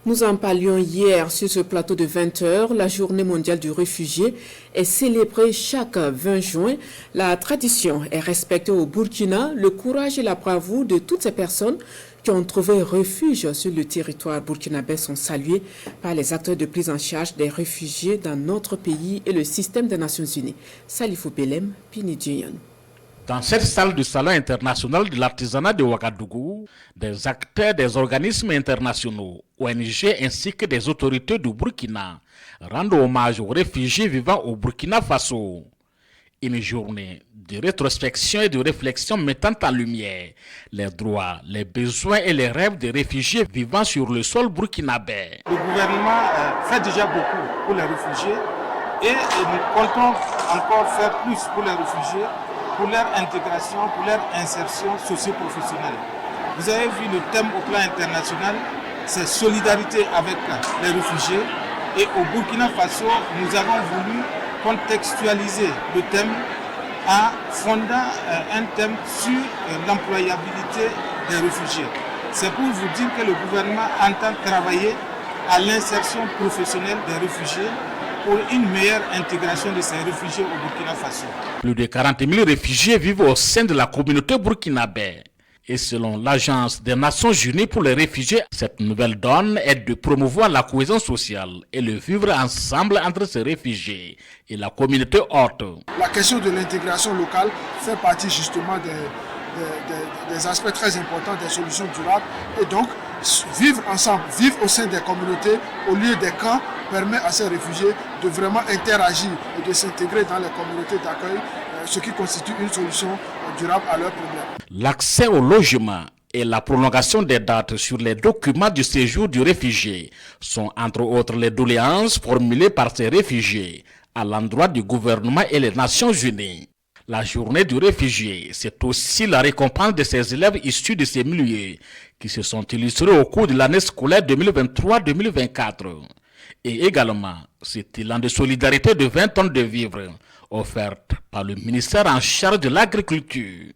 Nous en parlions hier sur ce plateau de 20h. La journée mondiale du réfugié est célébrée chaque 20 juin. La tradition est respectée au Burkina. Le courage et la bravoure de toutes ces personnes qui ont trouvé refuge sur le territoire burkinabé sont salués par les acteurs de prise en charge des réfugiés dans notre pays et le système des Nations Unies. Salifou Belem, Pinidjian. Dans cette salle du Salon international de l'artisanat de Ouagadougou, des acteurs des organismes internationaux, ONG ainsi que des autorités du Burkina rendent hommage aux réfugiés vivant au Burkina Faso. Une journée de rétrospection et de réflexion mettant en lumière les droits, les besoins et les rêves des réfugiés vivant sur le sol burkinabé. Le gouvernement fait déjà beaucoup pour les réfugiés et nous comptons encore faire plus pour les réfugiés, pour leur intégration, pour leur insertion socio-professionnelle. Vous avez vu le thème au plan international, c'est solidarité avec les réfugiés. Et au Burkina Faso, nous avons voulu contextualiser le thème en fondant un thème sur l'employabilité des réfugiés. C'est pour vous dire que le gouvernement entend travailler à l'insertion professionnelle des réfugiés pour une meilleure intégration de ces réfugiés au Burkina Faso. Plus de 40 000 réfugiés vivent au sein de la communauté burkinabé. Et selon l'Agence des Nations Unies pour les réfugiés, cette nouvelle donne est de promouvoir la cohésion sociale et le vivre ensemble entre ces réfugiés et la communauté hôte. La question de l'intégration locale fait partie justement des aspects très importants des solutions durables. Et donc, vivre ensemble, vivre au sein des communautés, au lieu des camps, permet à ces réfugiés de vraiment interagir et de s'intégrer dans les communautés d'accueil, ce qui constitue une solution durable à leurs problèmes. L'accès au logement et la prolongation des dates sur les documents du séjour du réfugié sont entre autres les doléances formulées par ces réfugiés à l'endroit du gouvernement et les Nations Unies. La journée du réfugié, c'est aussi la récompense de ces élèves issus de ces milieux qui se sont illustrés au cours de l'année scolaire 2023-2024. Et également, cet élan de solidarité de 20 tonnes de vivres offertes par le ministère en charge de l'agriculture.